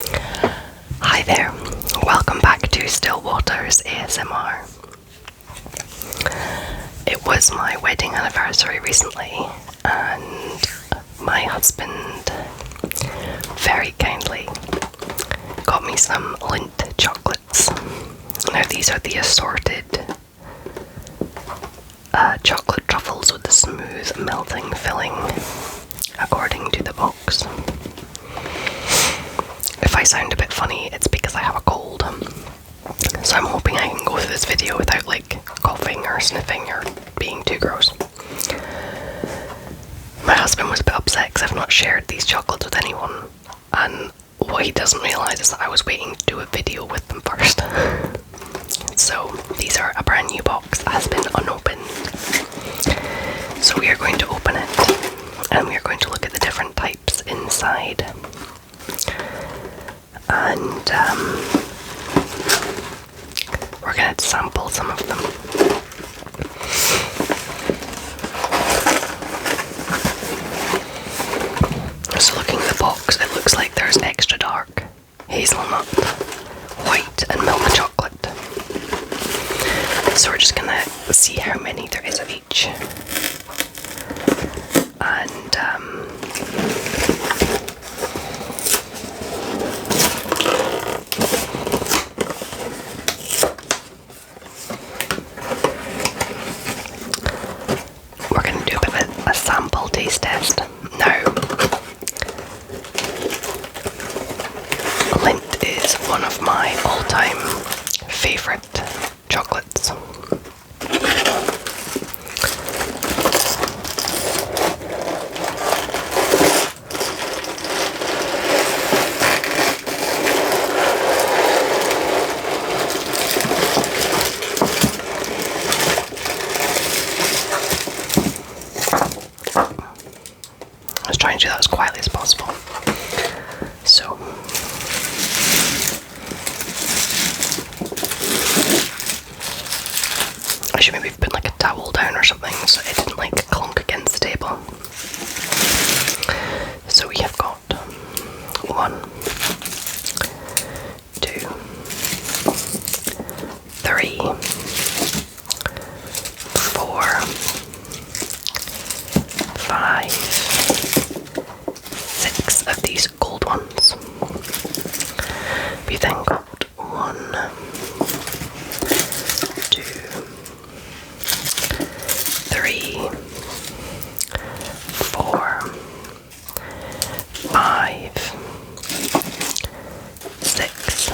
Hi there, welcome back to Stillwater's ASMR. It was my wedding anniversary recently, and my husband very kindly got me some Lindt chocolates. Now these are the assorted chocolate truffles with the smooth melting filling, according to the box. If I sound a bit funny, it's because I have a cold. So I'm hoping I can go through this video without like coughing or sniffing or being too gross. My husband was a bit upset because I've not shared these chocolates with anyone, and what he doesn't realise is that I was waiting to do a video with them first. So these are a brand new box that has been unopened. So we are going to open it and we are going to look at the different types inside. And we're going to sample some of them. So looking at the box, it looks like there's extra dark hazelnut, white and milk chocolate. So we're just going to see how many there is of each. And we're going to do a bit of a sample taste test. Now, Lindt is one of my all-time favourite chocolates. I was trying to do that as quietly as possible. So I should maybe put like a towel down or something so it didn't like clunk against the table. So we have got 1, 2, 3, 4, 5, 6 of these gold ones. We then got 1, 2, 3, 4, 5, 6,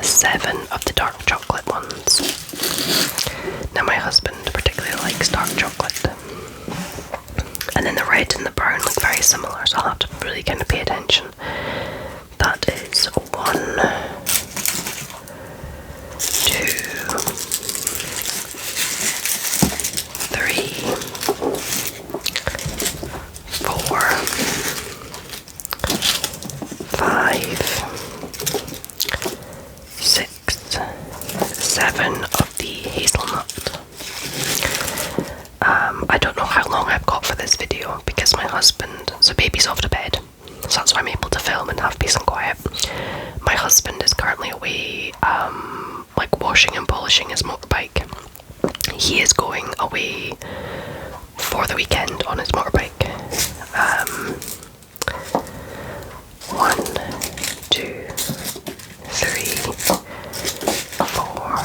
7 of the dark chocolate ones. Now my husband particularly likes dark chocolate. And then the red and the brown look very similar, so I'll have to really kind of pay attention. That is 1, 2, 3, 4, 5, 6, 7 of the hazelnut. I don't know how long I've got for this video because my husband, so baby's off to bed, so that's why I'm able to film and have peace and quiet. My husband is currently away, like washing and polishing his motorbike. He is going away for the weekend on his motorbike. 1, 2, 3, 4,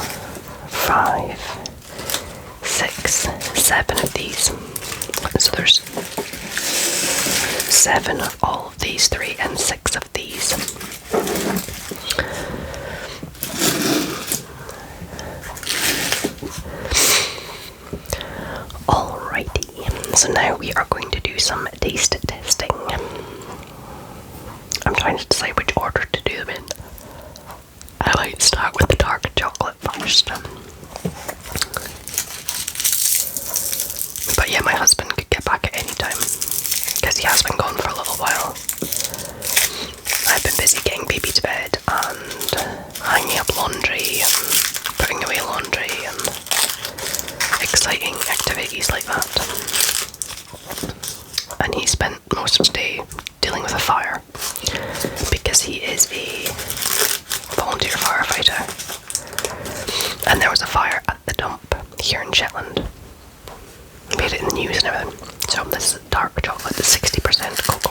5, 6, 7 of these. So there's 7 of all of these, 3 and 6 of these. Alrighty, so now we are going to do some taste testing. I'm trying to decide which order to do them in. I might start with the dark chocolate first. But yeah, my husband could get back at any time because he has been gone for a little while. I've been busy getting baby to bed and hanging up laundry and putting away laundry and exciting activities like that. And he spent most of the day dealing with a fire because because he is a volunteer firefighter. And there was a fire at the dump here in Shetland. Made it in the news and everything. So this is dark chocolate, the 60% cocoa.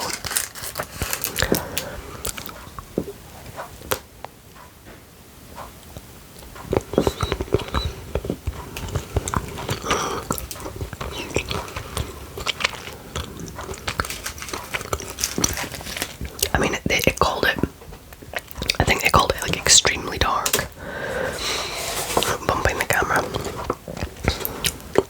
I mean, it called it, I think they called it like extremely dark. Bumping the camera.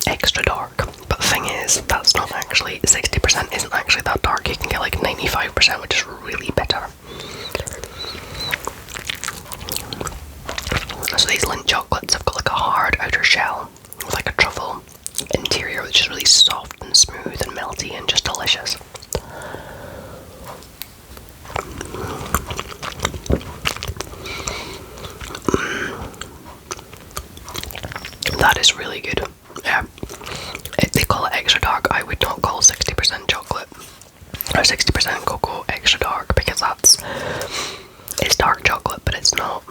Extra dark. But the thing is, that's not actually, 60% isn't actually that dark. You can get like 95%, which is really bitter. So these Lindt chocolates have got like a hard outer shell with like a truffle interior, which is really soft and smooth and melty and just delicious. That is really good. Yeah. They call it extra dark. I would not call 60% chocolate or 60% cocoa extra dark, because it's dark chocolate, but it's not,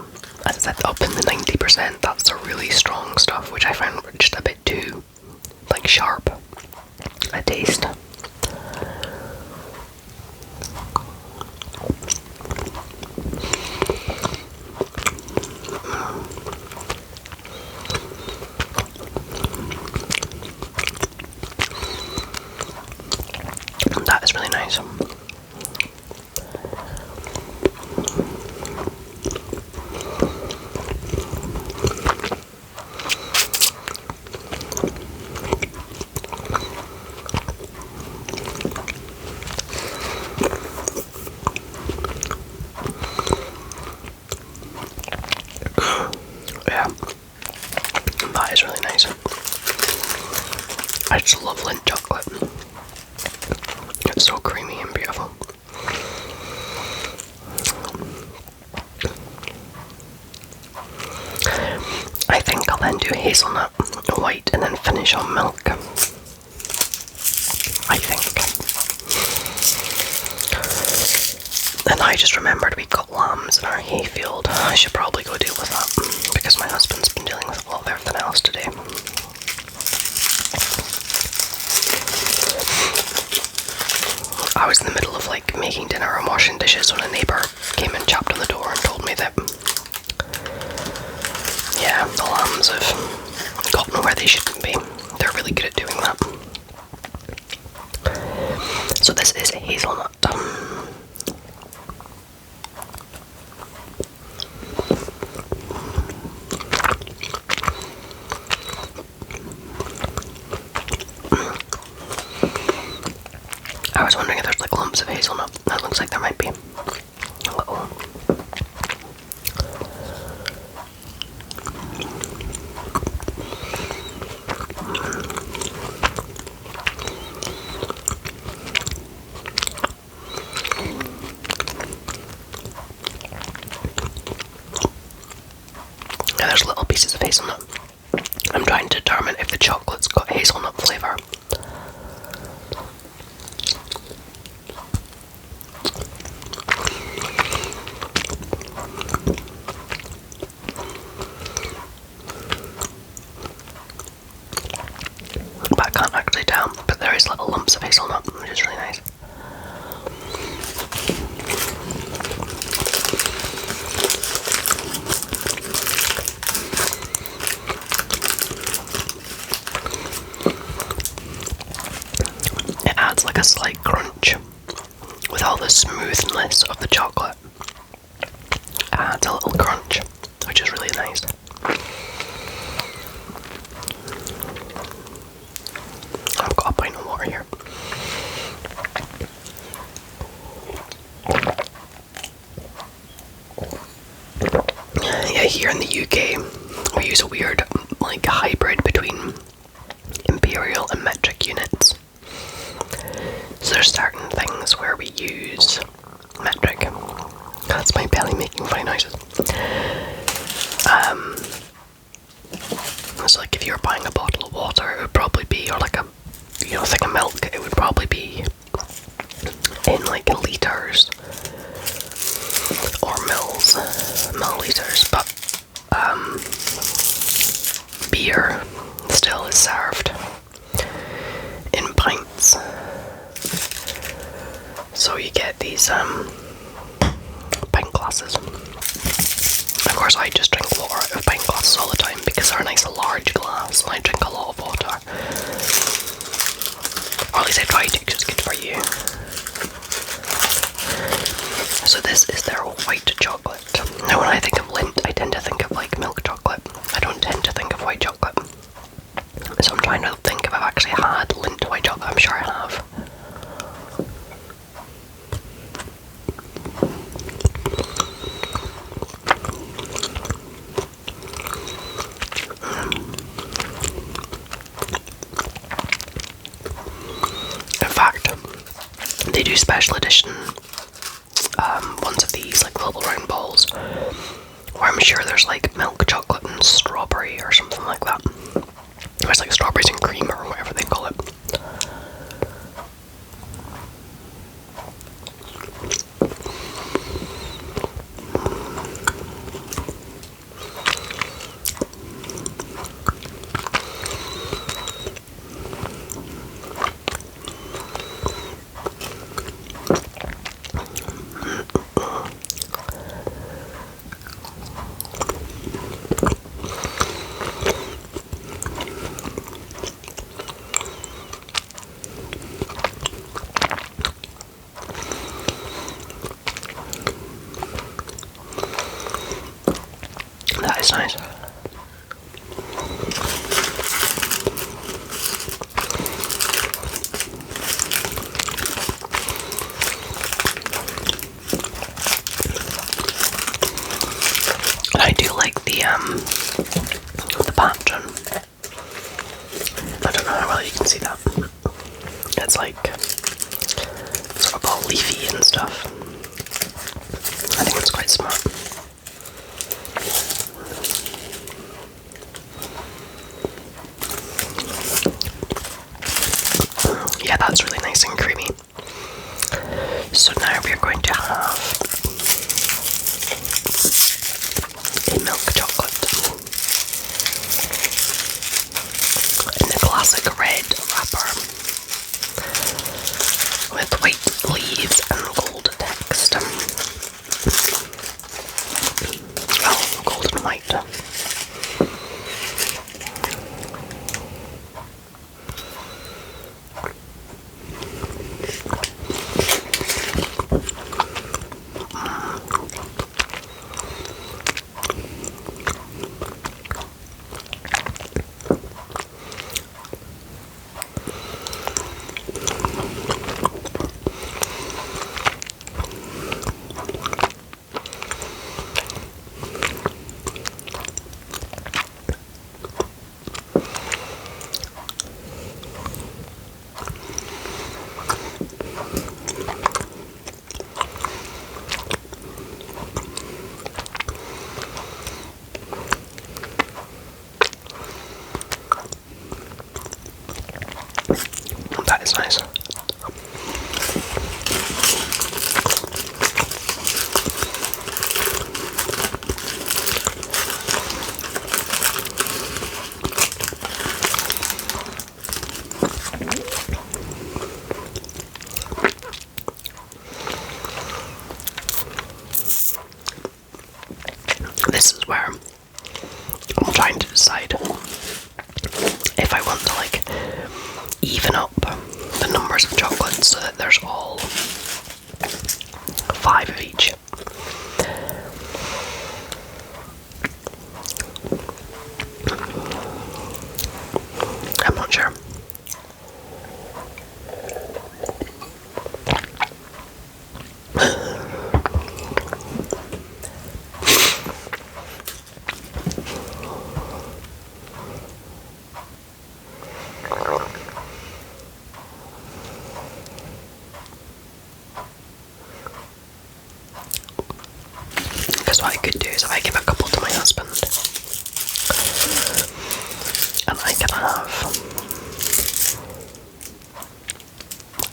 as I said, up in the 90%. That's the really strong stuff, which I find just a bit too like sharp a taste. That is really nice. Yeah, that is really nice. I just love Lindt chocolate. It's so creamy and beautiful. I think I'll then do hazelnut white and then finish on milk. I think. And I just remembered we got lambs in our hayfield. I should probably go deal with that, because my husband's been dealing with a lot of everything else today. I was in the middle of like making dinner and washing dishes when a neighbour came and tapped on the door and told me that, yeah, the lambs have gotten where they shouldn't be. They're really good at doing that. So this is hazelnut. I was wondering if there's like lumps of hazelnut. That looks like there might be. A little. Yeah, there's little pieces of hazelnut. I'm trying to determine if the chocolate's got hazelnut flavour. But I can't actually tell, but there is little lumps of hazelnut, which is really nice. It adds like a slight crunch with all the smoothness of the chocolate. It adds a little crunch, which is really nice. I've got a pint of water here. Yeah, here in the UK, we use a weird, like, hybrid between imperial and metric units. So there's certain things where we use metric. That's my belly making funny noises. So like if you were buying a bottle of water, it would probably be, or like a, you know, thing of milk, it would probably be in like litres. or milliliters, but beer still is served in pints. So you get these pint glasses. Of course, I just drink water out of pint glasses all the time because they're a nice large glass and I drink a lot of water. Or at least I try to because it's good for you. So this is their white chocolate. Now when I think of Lindt, I tend to think of like milk chocolate. I don't tend to think of white chocolate. So I'm trying to think if I've actually had Lindt white chocolate. I'm sure I have. In fact, they do special edition ones of these, like little round balls, where I'm sure there's like milk chocolate and strawberry or something like that. It's like strawberries and cream or whatever they call it. That is nice. And I do like the pattern. I don't know how well you can see that. It's like sort of all leafy and stuff. I think it's quite smart. Yeah, that's really nice and creamy. So now we're going to have a milk chocolate in the classic red wrapper with white leaves and gold text. Well, gold and white. That is nice. This is where I'm trying to decide if I want to like even up the numbers of chocolates so that there's all 5 of each. I'm not sure. Because what I could do is if I give a couple to my husband and I can have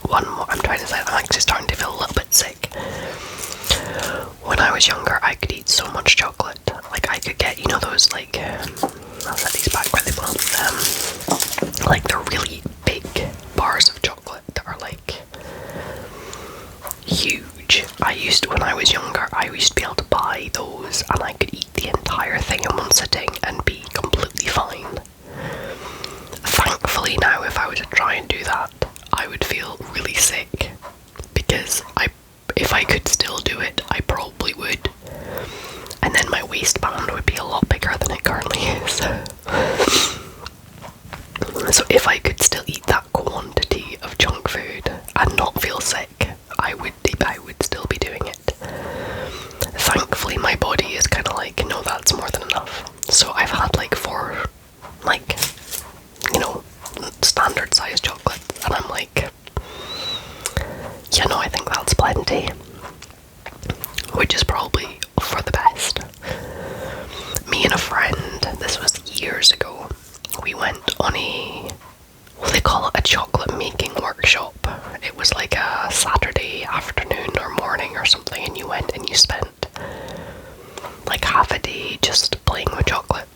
one more. I'm trying to say I'm actually starting to feel a little bit sick. When I was younger, I could eat so much chocolate. Like, I could get, you know, those, like, I'll set these back where they belong. Like, they're really big bars of chocolate that are, like, huge. When I was younger, I used to be able to buy those, and I could eat the entire thing in one sitting and be completely fine. Thankfully now, if I were to try and do that, I would feel really sick, because if I could still do it, I probably would. And then my waistband would be a lot bigger than it currently is. So if I could still eat that quantity of junk food and not feel sick, I would still be doing it. Thankfully, my body is kind of like, no, that's more than enough. So I've had like 4, like, you know, standard size chocolates, and I'm like, yeah, no, I think that's plenty. Which is probably for the best. Me and a friend, this was years ago, we went on they call it a chocolate making workshop. It was like a Saturday afternoon or morning or something, and you went and you spent like half a day just playing with chocolate.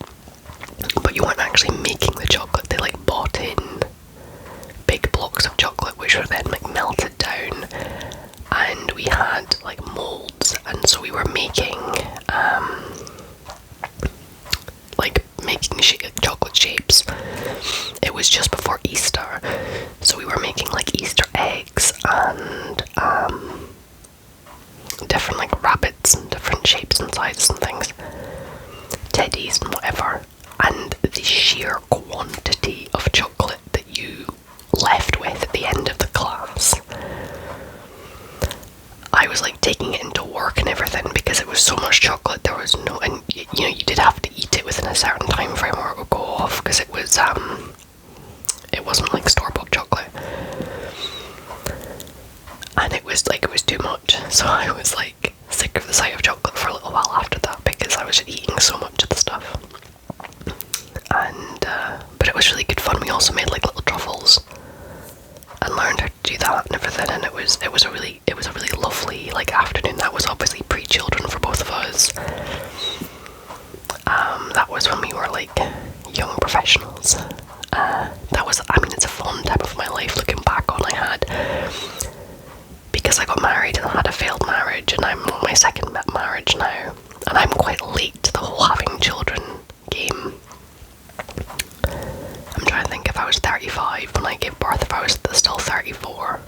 But you weren't actually making the chocolate, they like bought in big blocks of chocolate which were then like melted down, and we had like molds, and so we were making chocolate shapes. It was just before Easter, so we were making like Easter eggs and different like rabbits and different shapes and sizes and things, teddies and whatever. And the sheer quantity of chocolate that you left with at the end of the class, I was like taking it into work and everything because it was so much chocolate. There was no, and you know, you did have to eat it within a certain time frame or it would go off, because it wasn't like store-bought chocolate, and it was too much. So I was like sick of the sight of chocolate for a little while after that, because I was just eating so much of the stuff. And but it was really good fun. We also made like little truffles and learned how to do that and everything, and it was a really lovely like afternoon. That was obviously pre-children for both of us. That was when we were like young professionals. It's a fond time of my life looking back on. I had, because I got married and I had a failed marriage, and I'm on my second marriage now, and I'm quite late to the whole having children game. I'm trying to think, if I was 35 when I gave birth, if I was still 34.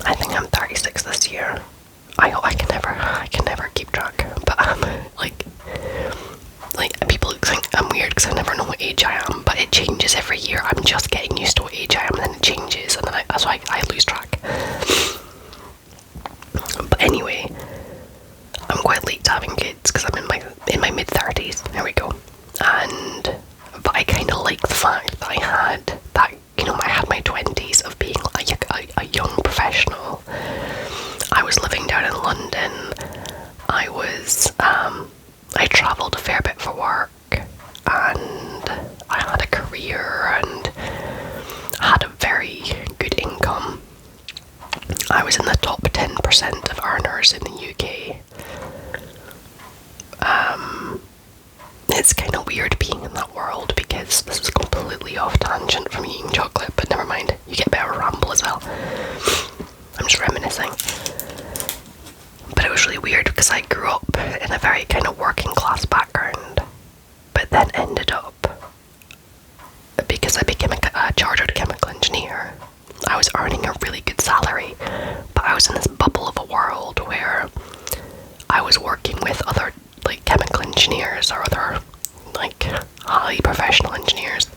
I think I'm 36 this year. I can never keep track, but like people think I'm weird because I never know what age I am, but it changes every year. I'm just getting used to what age I am, and then it changes, and then that's why I lose track. But anyway, I'm quite late to having kids because I'm in my mid-30s. There we go. But I kind of like the fact that I had that, you know, I had my 20s of being a young professional. I was living down in London. I travelled a fair bit for work, and I had a career and had a very good income. I was in the top 10% of earners in the UK. It's kind of weird being in that world, because this was completely off tangent from eating chocolate, but never mind, you get better Ramble as well. I'm just reminiscing. But it was really weird because I grew up in a very kind of working class background, but then ended up, because I became a chartered chemical engineer, I was earning a really good salary, but I was in this bubble of a world where I was working with other like chemical engineers or other like highly professional engineers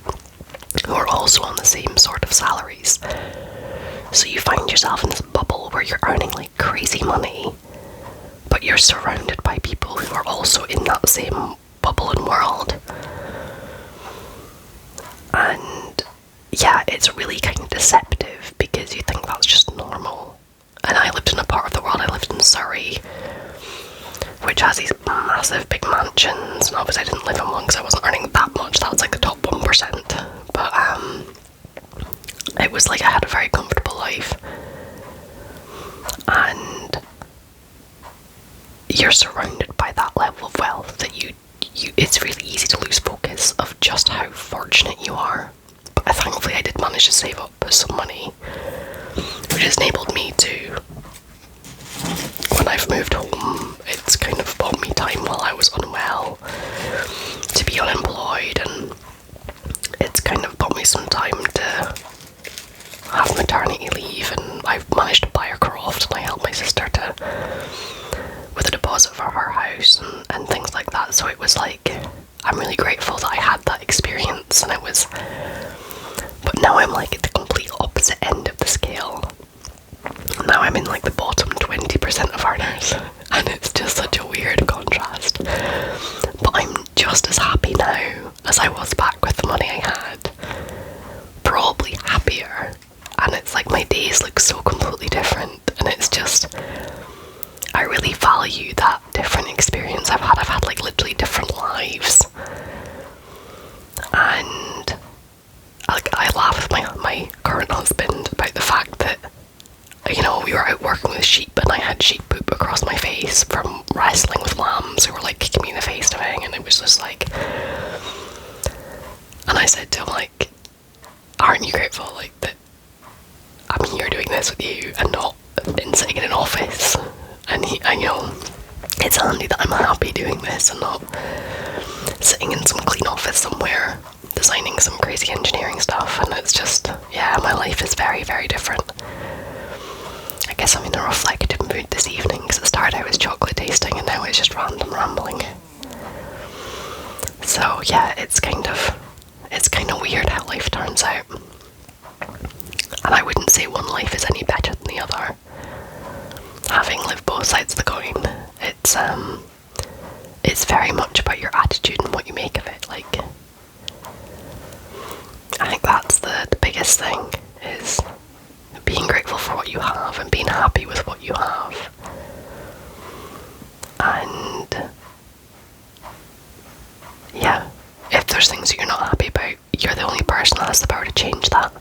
who are also on the same sort of salaries. So you find yourself in this bubble where you're earning like crazy money, but you're surrounded by people who are also in that same bubble and world. And yeah, it's really kind of deceptive because you think that's just normal. And I lived in a part of the world, I lived in Surrey, which has these massive big mansions, and obviously I didn't live in one because I wasn't earning that much. That's like the top 1%. But it was like I had a very comfortable life, and you're surrounded by that level of wealth that it's really easy to lose focus of just how fortunate you are. But thankfully I did manage to save up some money, which has enabled me to, when I've moved home, it's kind of bought me time while I was unwell to be unemployed, and it's kind of bought me some time to have maternity leave, and I've managed to buy a croft, and I helped my sister with a deposit for her house and things like that. So it was like, I'm really grateful that I had that experience, and but now I'm like at the complete opposite end of the scale. Now I'm in like the bottom 20% of earners, and it's just such a weird contrast. But I'm just as happy now as I was back with the money I had. Probably happier, and it's like my days look so completely different, and it's just, I really value that different experience I've had. I've had like literally different lives, and like I laugh with my current husband about the fact that, you know, we were out working with sheep and I had sheep poop across my face from wrestling with lambs who were like kicking me in the face and everything, and it was just like, and I said to him like, aren't you grateful like that I'm here doing this with you and not sitting in an office? And you know, it's handy that I'm happy doing this and not sitting in some clean office somewhere designing some crazy engineering stuff. And it's just, yeah, my life is very, very different. I guess I'm in a reflective mood this evening because it started out as chocolate tasting and now it's just random rambling. So yeah, it's kind of weird how life turns out. And I wouldn't say one life is any better than the other. Having lived both sides of the coin, it's very much about your attitude and what you make of it. Like, I think that's the biggest thing, is being grateful for what you have and being happy with what you have. And yeah, if there's things that you're not happy about, you're the only person that has the power to change that.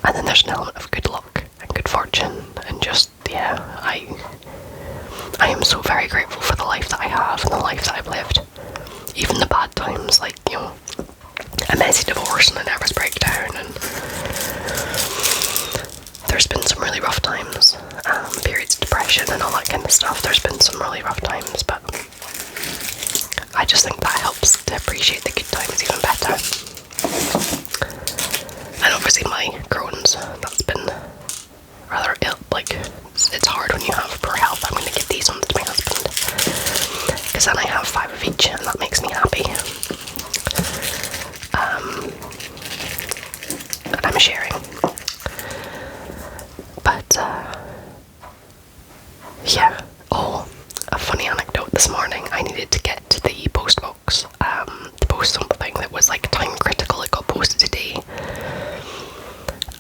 And then there's an element of good luck and good fortune, and just, yeah, I am so very grateful for the life that I have and the life that I've lived. Even the bad times, like, you know, a messy divorce and a nervous breakdown, and there's been some really rough times, periods of depression and all that kind of stuff. There's been some really rough times, but I just think that helps to appreciate the good times even better. And obviously my Crohn's, that's been rather ill, like, it's hard when you have poor health. I'm going to give these ones to my husband, because then I have 5 of each, and that makes me happy. And I'm sharing. But, yeah. Oh, a funny anecdote this morning. I needed to get to the post box to post something that was like time critical. It got posted today.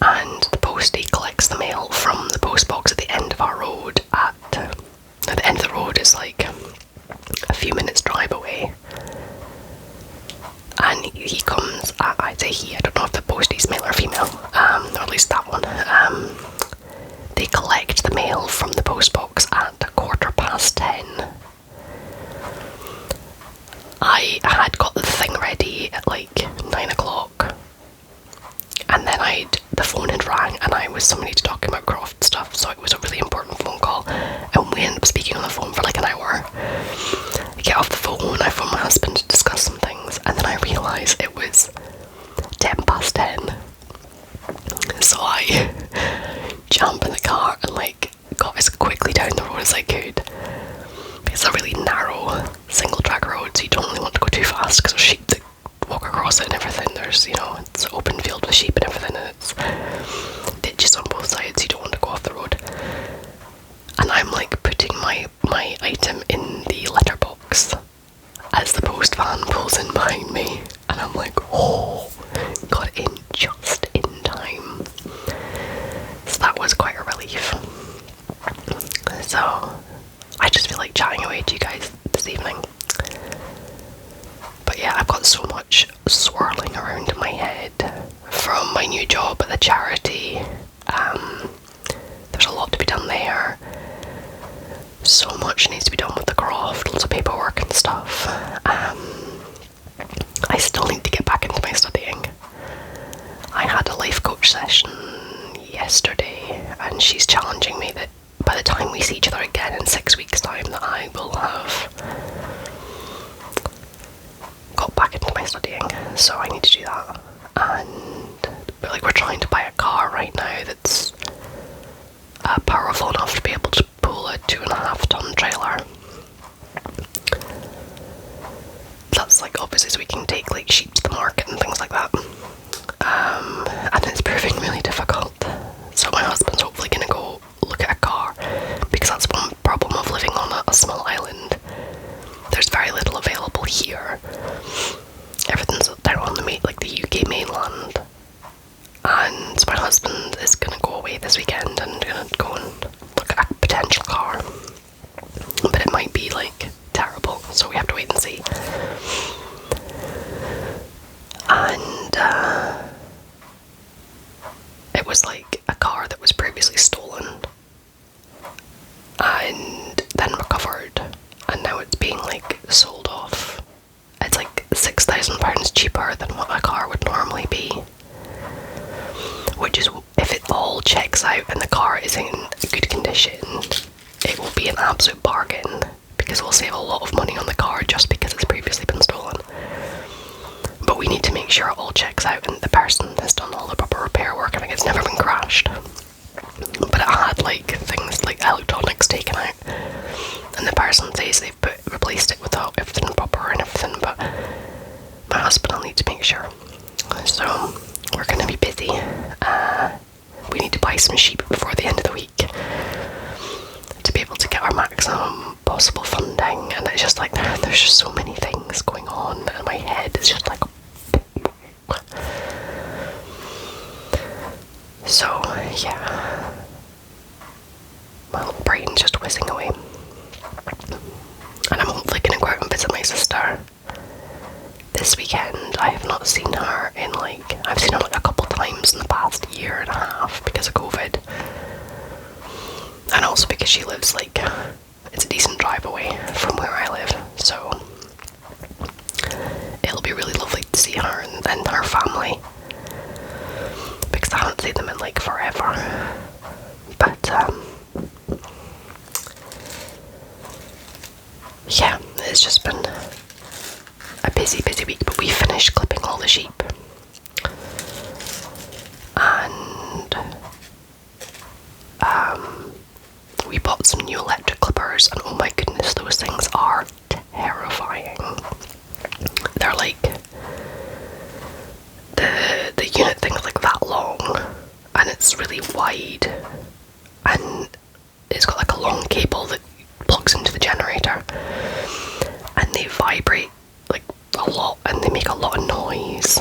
And the postie collects the mail from the post box at the end of our road at the end of the road is like a few minutes drive away. And he comes, I say he, I don't know if the postie's male or female, or at least that one. They collect the mail from the post box at 10:15. I had got the thing ready at like 9 o'clock. And then the phone had rang and I was somebody talking about Croft stuff, so it was a really important phone call, and we ended up speaking on the phone for like an hour. I get off the phone, I phone my husband to discuss some things, and then I realise it was 10:10. So I jump in the car and like got as quickly down the road as I could. It's a really narrow single track road, so you don't really want to go too fast because there's sheep that walk across it and everything. There's, you know, it's an open field with sheep and everything, and it's ditches on both sides, so you don't want to go off the road. And I'm like putting my item in the letterbox as the post van pulls in behind me, and I'm like, oh, got in just in time. So that was quite a relief. So I just feel like chatting away to you guys this evening. But yeah, I've got so much swirling around in my head from my new job at the charity. There's a lot to be done there. So much needs to be done with the Croft, lots of paperwork and stuff. I still need to get back into my studying. I had a life coach session yesterday, and she's challenging me that by the time we see each other again in 6 weeks' time, that I will have got back into my studying. So I need to do that. But like, we're trying to buy a car right now that's powerful enough to be able to pull a 2.5-ton trailer. That's like, obviously, so we can take like sheep to the market and things like that. And it's proving really difficult. So my husband's hopefully going to go look at a car, because that's one problem of living on a small island. There's very little available here. Everything's there on the UK mainland. And so my husband is going to go away this weekend and going to go and look at a potential car. But it might be like terrible, so we have to wait and see. And it was like a car that was previously stolen and then recovered, and now it's being like sold off. It's like £6,000 cheaper than what a car would normally be, which is, if it all checks out and the car is in good condition, it will be an absolute bargain, because we'll save a lot of money on the car just because it's previously been stolen. But we need to make sure it all checks out and the person has done all the proper repair work and like it's never been crashed. But it had like things like electronics taken out, and the person says they've replaced it with everything proper and everything, but my husband will need to make sure. So we're going to be busy. We need to buy some sheep before the end of the week to be able to get our maximum possible funding, and it's just like there's just so many things going on and my head is just like, so yeah, my little brain's just whizzing away. And I'm hopefully going to go out and visit my sister this weekend. I have not seen her in I've seen her like a couple times in the past year and a half because of COVID. And also because she lives it's a decent drive away from where I live. So it'll be really lovely to see her and her family, because I haven't seen them in forever. But yeah, it's just been a busy week, but we finished clipping all the sheep. And we bought some new electric clippers, and oh my goodness, those things are terrifying. They're like, the unit thing's like that long, and it's really wide, and it's got like a long cable that plugs into the generator, and they vibrate like a lot, and they make a lot of noise,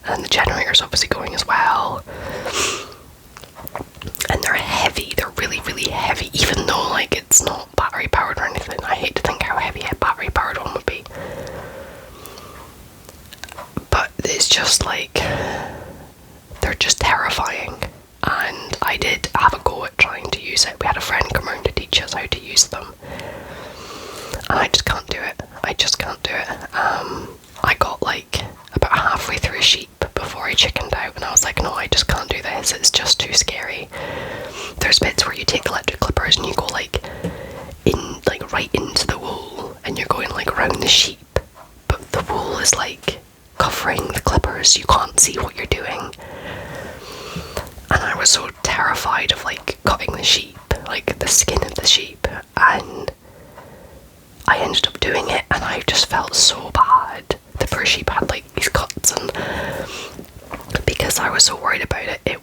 and the generator's obviously going as well. And they're heavy, they're really heavy, even though it's not battery powered or anything. I hate to think how heavy a battery powered one would be. But it's just they're just terrifying. And I did have a go at trying to use it. We had a friend come around to teach us how to use them. And I just can't do it. I just can't do it. I got about halfway through a sheep before I chickened out, and I was like, no, I just can't do this, it's just too scary. There's bits where you take the electric clippers and you go right into the wool, and you're going around the sheep, but the wool is covering the clippers, you can't see what you're doing. And I was so terrified of cutting the sheep, the skin of the sheep, and I ended up doing it, and I just felt so bad. The poor sheep had these cuts, and because I was so worried about it, it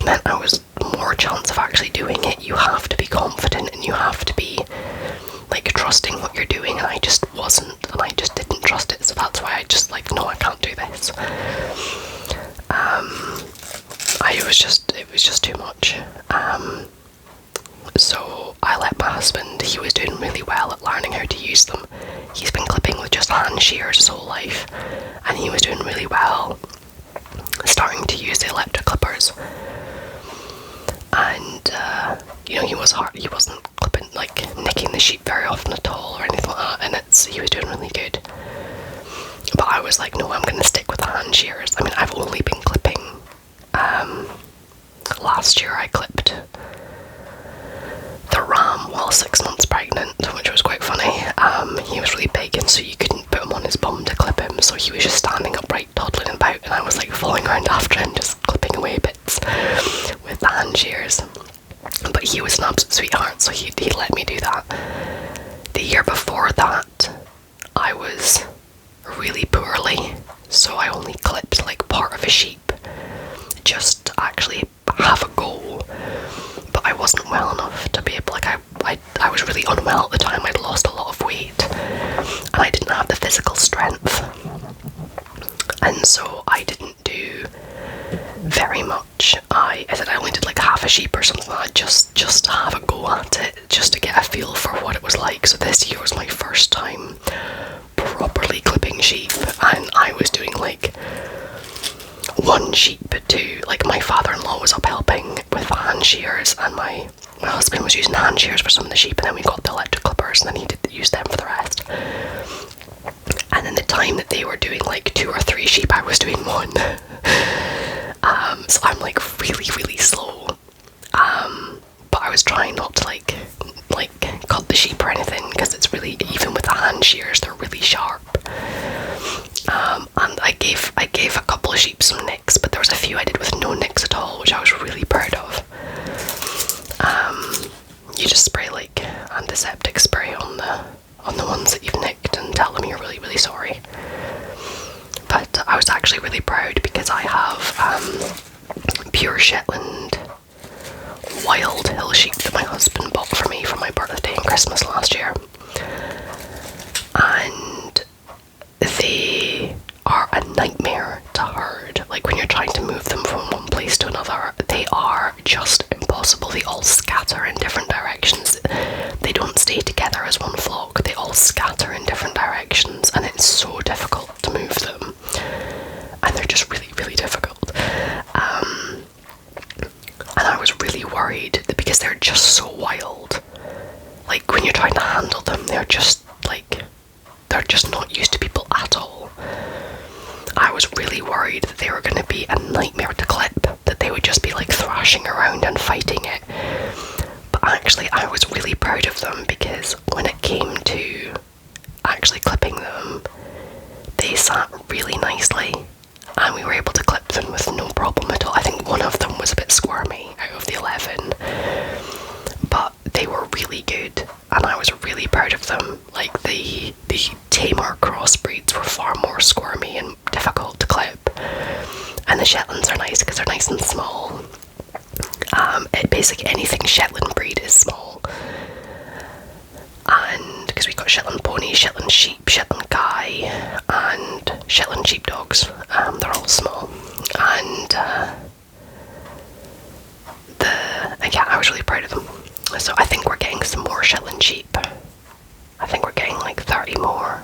meant I was more chance of actually doing it. You have to be confident, and you have to be trusting what you're doing, and I just wasn't, and I just didn't trust it. So that's why I just no, I can't do this. It was just too much. So I let my husband, he was doing really well at learning how to use them. He's been clipping with just hand shears his whole life, and he was doing really well starting to use the electric clippers. And he wasn't clipping, nicking milking the sheep very often at all or anything like that, and he was doing really good. But I was like, no, I'm going to stick with the hand shears. I mean, I've only been clipping, last year I clipped the ram while 6 months pregnant, which was quite funny. He was really big, and so you couldn't put him on his bum to clip him, so he was just standing upright, toddling about, and I was like following around after him, just clipping away bits with the hand shears. But he was an absolute sweetheart, so he let me do that. The year before that, I was really poorly, so I only clipped like part of a sheep, just to actually have a go. But I wasn't well enough to be able, like, I was really unwell at the time. I'd lost a lot of weight, and I didn't have the physical strength, and so I didn't do very much. I said I only did like half a sheep or something like that, just to have a go at it, just to get a feel for what it was like. So this year was my first time properly clipping sheep, and I was doing like one sheep to, like, my father-in-law was up helping with the hand shears, and my husband was using hand shears for some of the sheep, and then we got the electric clippers, and then he did use them for the rest. And in the time that they were doing like 2 or 3 sheep, I was doing 1. So I'm like really slow. But I was trying not to like cut the sheep or anything, because it's really, even with the hand shears, they're really sharp. And I gave a couple of sheep some nicks, but there was a few I did with no nicks at all, which I was really proud of. You just spray like antiseptic spray on the ones that you've nicked and tell them you're really sorry. But I was actually really proud, because I have pure Shetland wild hill sheep that my husband bought for me for my birthday and Christmas last year, and they are a nightmare to herd. Like, when you're trying to move them from one place to another, they are just impossible. They all scatter in different directions. They don't stay together as one flock. They all scatter in different directions, and it's so difficult to move them, and they're just really difficult. And I was really worried that, because they're just so wild, like, when you're trying to handle them, they're just not used to people at all. I was really worried that they were going to be a nightmare to clip, that they would just be like thrashing around and fighting it. But actually, I was really proud of them, because when it came to actually clipping them, they sat really nicely, and we were able to clip them with no problem at all. I think one of them was a bit squirmy out of the 11, but they were really good, and I was really proud of them. Like, the tamer crossbreeds were far more squirmy and difficult to clip, and the Shetlands are nice because they're nice and small. Basically anything Shetland breed is small, and because we've got Shetland ponies, Shetland sheep, Shetland Guy, and Shetland sheepdogs, they're all small, and I was really proud of them. So I think we're getting some more Shetland sheep. I think we're getting like 30 more,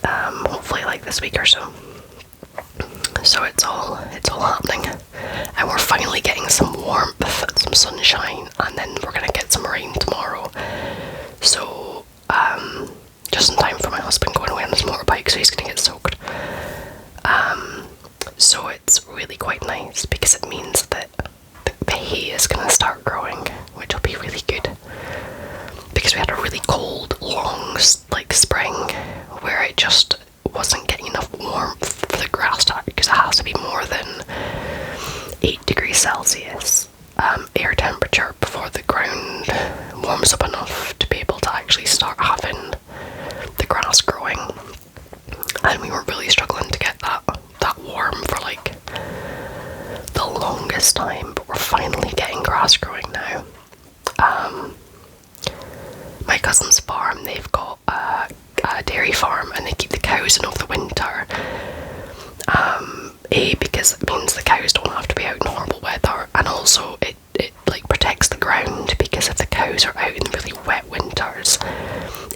hopefully like this week or so. So it's all happening, and we're finally getting some warmth and some sunshine, and then we're gonna get some rain tomorrow. So just in time for my husband going away on his motorbike, so he's gonna get soaked. So it's really quite nice, because it means that the hay is gonna start growing, which will be really good. Because we had a really cold, long, like, spring where it just wasn't getting enough warmth for the grass to, because it has to be more than 8 degrees Celsius air temperature before the ground warms up enough to be able to actually start having the grass growing. And we were really struggling to get that warm for like the longest time, but we're finally getting grass growing now. My cousin's farm, they've got a dairy farm, and they keep the cows in over the winter. Because it means the cows don't have to be out in horrible weather, and also it like protects the ground, because if the cows are out in really wet winters,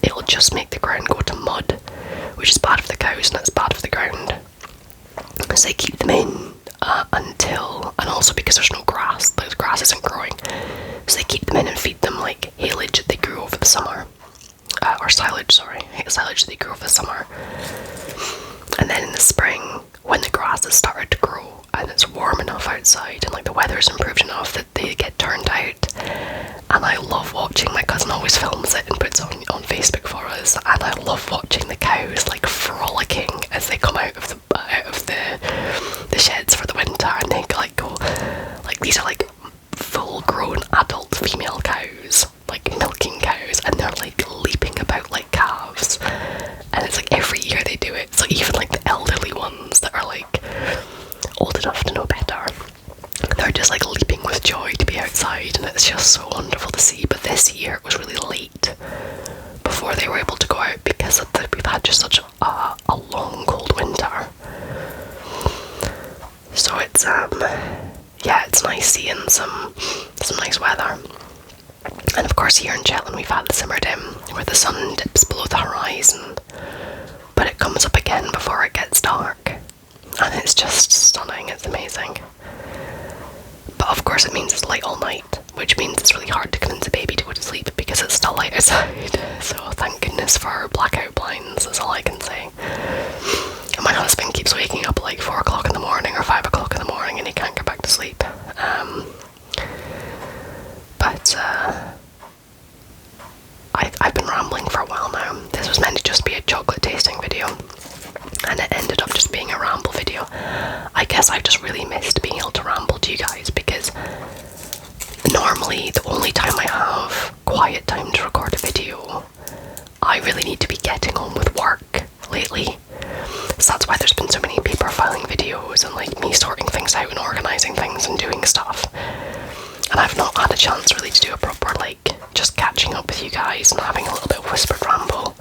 it'll just make the ground go to mud, which is bad for the cows and it's bad for the ground. So they keep them in until, and also because there's no grass, the grass isn't growing, so they keep them in and feed them like hay silage, sorry. I hate the silage they grow for the summer. And then in the spring, when the grass has started to grow and it's warm enough outside and like the weather's improved enough that they get turned out. And I love watching, my cousin always films it and puts it on Facebook for us, and I love watching the cows like frolicking as they come out of the sheds for the winter, and they like go, like these are like full grown adult female cows, like milking cows, and they're like leaping about like calves, and it's like every year they do it. So even like the elderly ones that are like old enough to know better, they're just like leaping with joy to be outside, and it's just so wonderful to see. But this year it was really late before they were able to go out because we've had just such a long cold winter. So it's yeah, it's nice seeing some nice weather. And of course here in Shetland we've had the simmer dim where the sun dips below the horizon, but it comes up again before it gets dark, and it's just stunning. It's amazing. But of course it means it's light all night, which means it's really hard to convince a baby to go to sleep because it's still light outside. So thank goodness for blackout blinds, is all I can say. And my husband keeps waking up at like 4 o'clock in the morning or 5 o'clock in the morning and he can't get back to sleep. I've been rambling for a while now. This was meant to just be a chocolate tasting video, and it ended up just being a ramble video. I guess I've just really missed being able to ramble to you guys, because normally the only time I have quiet time to record a video, I really need to be getting on with work lately. So that's why there's been so many paper filing videos and like me sorting things out and organising things and doing stuff. And I've not had a chance really to do a proper like just catching up with you guys and having a little bit of whispered ramble.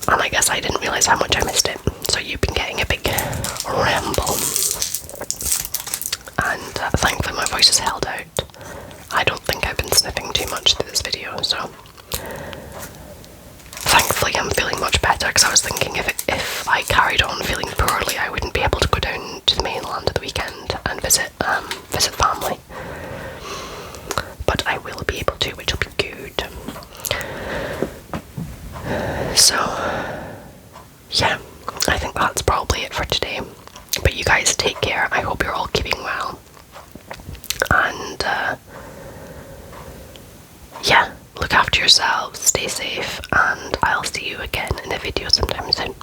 And I guess I didn't realise how much I missed it. So you've been getting a big ramble. And thankfully my voice is held out. I don't think I've been sniffing too much through this video, so thankfully I'm feeling much better, because I was thinking if I carried on feeling poorly I wouldn't be able to go down to the mainland at the weekend and visit family. But I will be able to, which will be good. So yeah, I think that's probably it for today. But you guys take care. I hope you're all keeping well. And yeah, look after yourselves, stay safe, and I'll see you again in a video sometime soon.